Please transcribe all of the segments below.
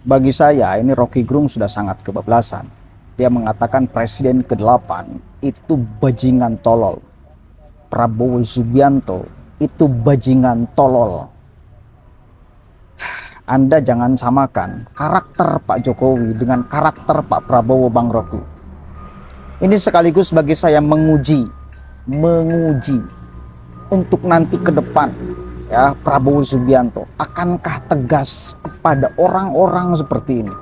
Bagi saya ini Rocky Gerung sudah sangat kebablasan. Dia mengatakan Presiden ke-8 itu bajingan tolol. Prabowo Subianto itu bajingan tolol. Anda jangan samakan karakter Pak Jokowi dengan karakter Pak Prabowo, Bang Rocky. Ini sekaligus bagi saya menguji untuk nanti ke depan, ya, Prabowo Subianto akankah tegas kepada orang-orang seperti ini.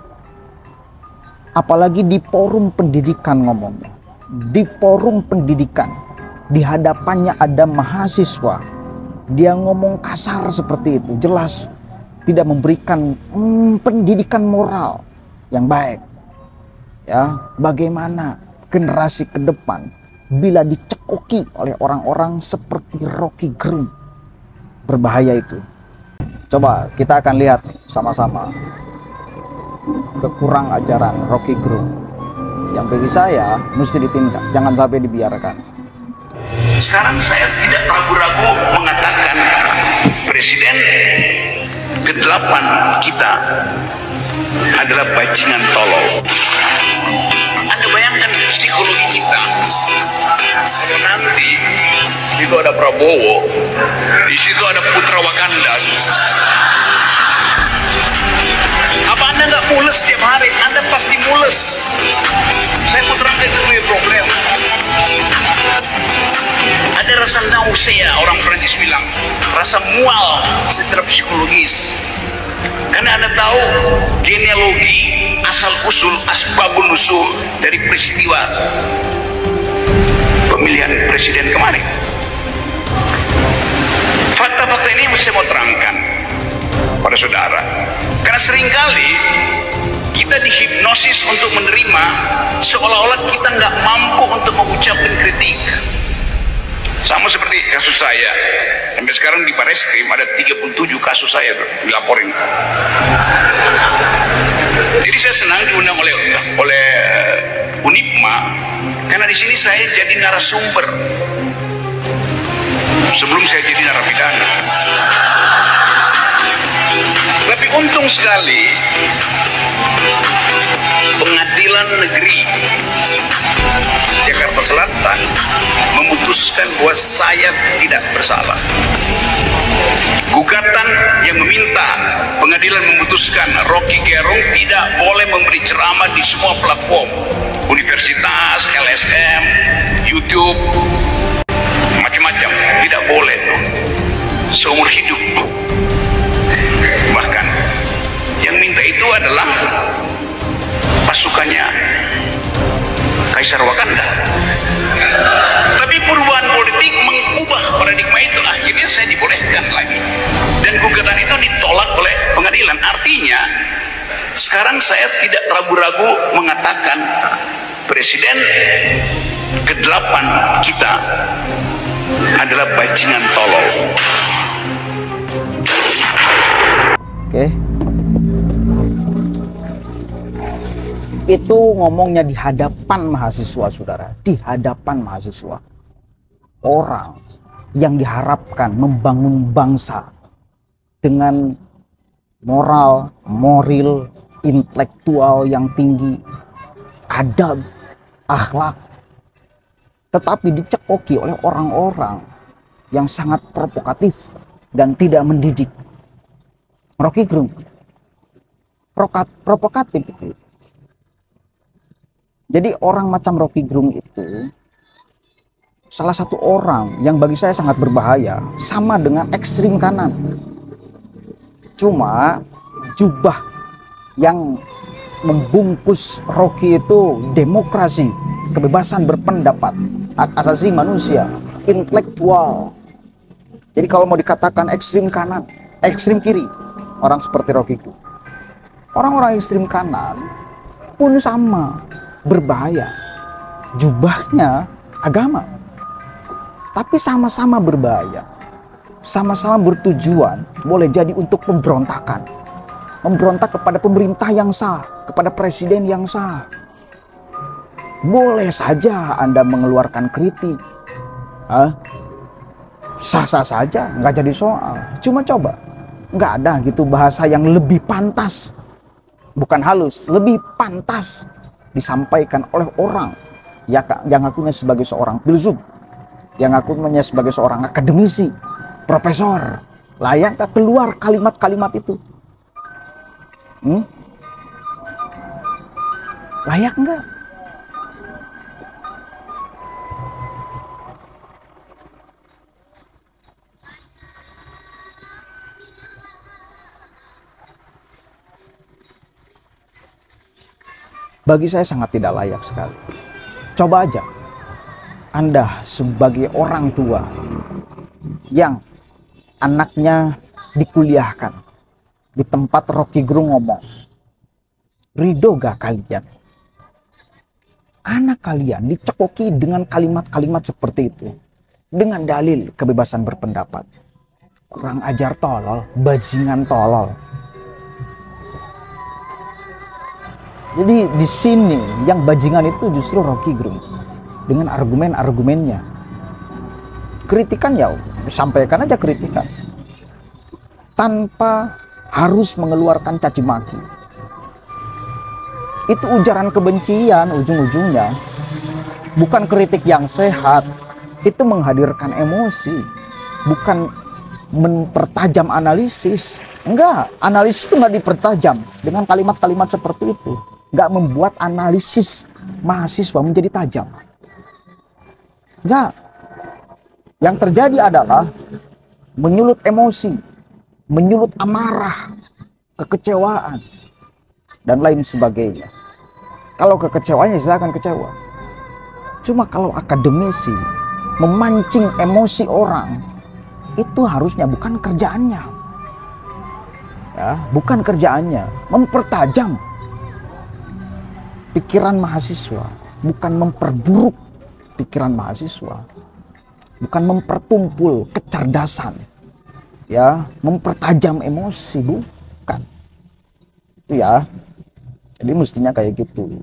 Apalagi di forum pendidikan ngomongnya, di forum pendidikan, di hadapannya ada mahasiswa, dia ngomong kasar seperti itu, jelas tidak memberikan pendidikan moral yang baik. Ya, bagaimana generasi ke depan bila dicekoki oleh orang-orang seperti Rocky Gerung? Berbahaya itu. Coba kita akan lihat sama-sama kekurang ajaran Rocky Gerung yang bagi saya mesti ditindak, jangan sampai dibiarkan. Sekarang saya tidak ragu-ragu mengatakan Presiden ke-8 kita adalah bajingan tolol. Anda bayangkan psikologi kita kalau nanti itu ada Prabowo, di situ ada Putra Wakanda. Apa Anda nggak mules setiap hari? Anda pasti mules. Saya putra itu punya problem. Ada rasa nausea, orang Prancis bilang, rasa mual secara psikologis. Karena Anda tahu genealogi, asal-usul, asbabun nusul dari peristiwa pemilihan presiden kemarin. Fakta-fakta ini saya mau terangkan pada saudara. Karena seringkali kita dihipnosis untuk menerima seolah-olah kita nggak mampu untuk mengucapkan kritik. Sama seperti kasus saya, sampai sekarang di Bareskrim ada 37 kasus saya tuh dilaporin. Jadi saya senang diundang oleh Unipma karena di sini saya jadi narasumber sebelum saya jadi narapidana. Tapi untung sekali Pengadilan Negeri Jakarta Selatan memutuskan bahwa saya tidak bersalah. Gugatan yang meminta pengadilan memutuskan Rocky Gerung tidak boleh memberi ceramah di semua platform, universitas, LSM, YouTube, macam-macam, tidak boleh tuh, seumur hidup. Bahkan yang minta itu adalah pasukannya Kaisar Wakanda. Tapi perubahan politik mengubah paradigma itu, akhirnya saya dibolehkan lagi. Dan gugatan itu ditolak oleh pengadilan. Artinya sekarang saya tidak ragu-ragu mengatakan Presiden ke-8 kita adalah bajingan tolol. Oke. Itu ngomongnya di hadapan mahasiswa, saudara, di hadapan mahasiswa, orang yang diharapkan membangun bangsa dengan moral, intelektual yang tinggi, adab, akhlak, tetapi dicekoki oleh orang-orang yang sangat provokatif dan tidak mendidik. Rocky Gerung provokatif itu. Jadi orang macam Rocky Gerung itu salah satu orang yang bagi saya sangat berbahaya, sama dengan ekstrim kanan. Cuma jubah yang membungkus Rocky itu demokrasi, kebebasan berpendapat, hak asasi manusia, intelektual. Jadi kalau mau dikatakan ekstrim kanan, ekstrim kiri, orang seperti Rocky Gerung. Orang-orang ekstrim kanan pun sama berbahaya, jubahnya agama, tapi sama-sama berbahaya, sama-sama bertujuan boleh jadi untuk pemberontakan, memberontak kepada pemerintah yang sah, kepada presiden yang sah. Boleh saja Anda mengeluarkan kritik, sah-sah saja, nggak jadi soal. Cuma coba, nggak ada gitu bahasa yang lebih pantas bukan halus, lebih pantas disampaikan oleh orang yang ngakunya sebagai seorang filsuf, yang ngakunya sebagai seorang akademisi, profesor. Layakkah keluar kalimat-kalimat itu? Layak enggak? Bagi saya sangat tidak layak sekali. Coba aja Anda sebagai orang tua yang anaknya dikuliahkan di tempat Rocky Gerung ngomong, ridho gak kalian? Anak kalian dicekoki dengan kalimat-kalimat seperti itu, dengan dalil kebebasan berpendapat. Kurang ajar tolol, bajingan tolol. Jadi di sini yang bajingan itu justru Rocky Gerung dengan argumen-argumennya. Kritikan ya sampaikan aja kritikan tanpa harus mengeluarkan caci maki. Itu ujaran kebencian ujung-ujungnya, bukan kritik yang sehat. Itu menghadirkan emosi, bukan mempertajam analisis. Enggak, analisis itu enggak dipertajam dengan kalimat-kalimat seperti itu. Nggak membuat analisis mahasiswa menjadi tajam. Nggak. Yang terjadi adalah menyulut emosi, menyulut amarah, kekecewaan, dan lain sebagainya. Kalau kekecewaannya silakan kecewa. Cuma kalau akademisi memancing emosi orang, itu harusnya bukan kerjaannya. Ya, bukan kerjaannya, mempertajam pikiran mahasiswa, bukan memperburuk pikiran mahasiswa, bukan mempertumpul kecerdasan, ya, mempertajam emosi, bukan. Itu ya. Jadi mestinya kayak gitu.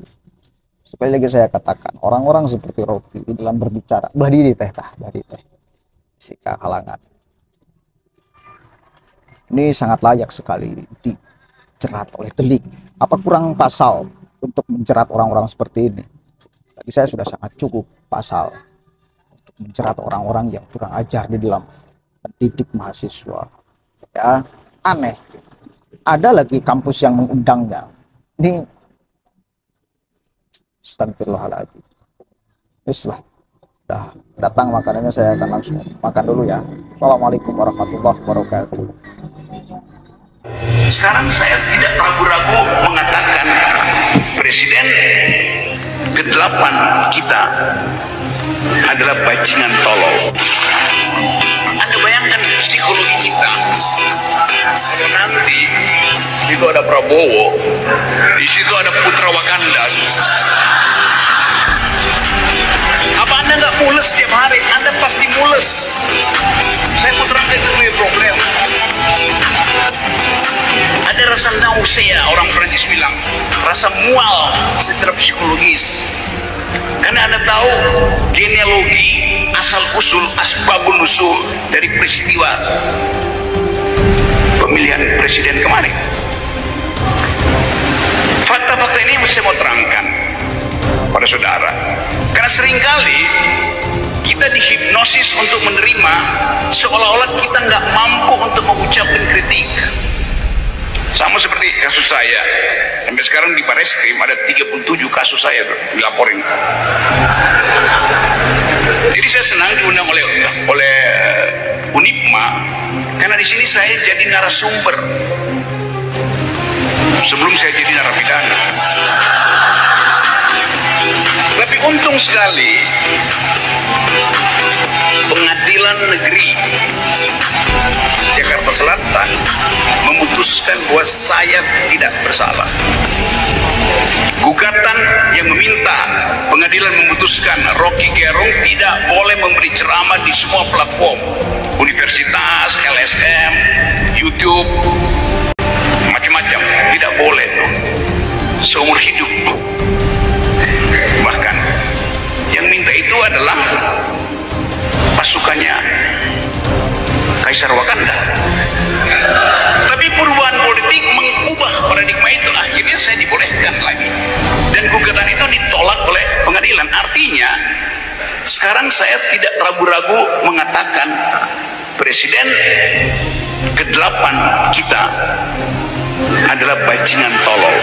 Sekali lagi saya katakan, orang-orang seperti Rocky di dalam berbicara, dari teh, sika halangan. Ini sangat layak sekali dijerat oleh delik. Apa kurang pasal untuk menjerat orang-orang seperti ini? Bagi saya sudah sangat cukup pasal untuk menjerat orang-orang yang kurang ajar di dalam mendidik mahasiswa. Ya, aneh. Ada lagi kampus yang mengundangnya. Ini astagfirullahaladzim. Bismillah. Dah datang makanannya, saya akan langsung makan dulu ya. Assalamualaikum warahmatullahi wabarakatuh. Sekarang saya tidak ragu-ragu mengatakan Presiden ke-8 kita adalah bajingan tolol. Anda bayangkan psikologi kita. Kalau nanti itu ada Prabowo, di situ ada Putra Wakanda. Apa Anda nggak mules setiap hari? Anda pasti mules. Saya mau terangkan itu punya problem. Ada rasa nausea, orang Prancis bilang, rasa mual secara psikologis. Karena Anda tahu genealogi, asal usul, asbabun nusul dari peristiwa pemilihan presiden kemarin. Fakta-fakta ini saya mau terangkan pada saudara. Karena seringkali kita dihipnosis untuk menerima seolah-olah kita nggak mampu untuk mengucapkan kritik. Sama seperti kasus saya, sampai sekarang di Bareskrim ada 37 kasus saya tuh dilaporin. Jadi saya senang diundang oleh Unipma, karena di sini saya jadi narasumber sebelum saya jadi narapidana. Tapi untung sekali Pengadilan Negeri Jakarta Selatan memutuskan bahwa saya tidak bersalah. Gugatan yang meminta pengadilan memutuskan Rocky Gerung tidak boleh memberi ceramah di semua platform, universitas, LSM, YouTube, macam-macam, tidak boleh tuh. Seumur hidup tuh. Bahkan yang minta itu adalah pasukannya Kaisar Wakanda. Tapi perubahan politik mengubah paradigma itu. Akhirnya saya saya tidak ragu-ragu mengatakan presiden ke-8 kita adalah bajingan tolol.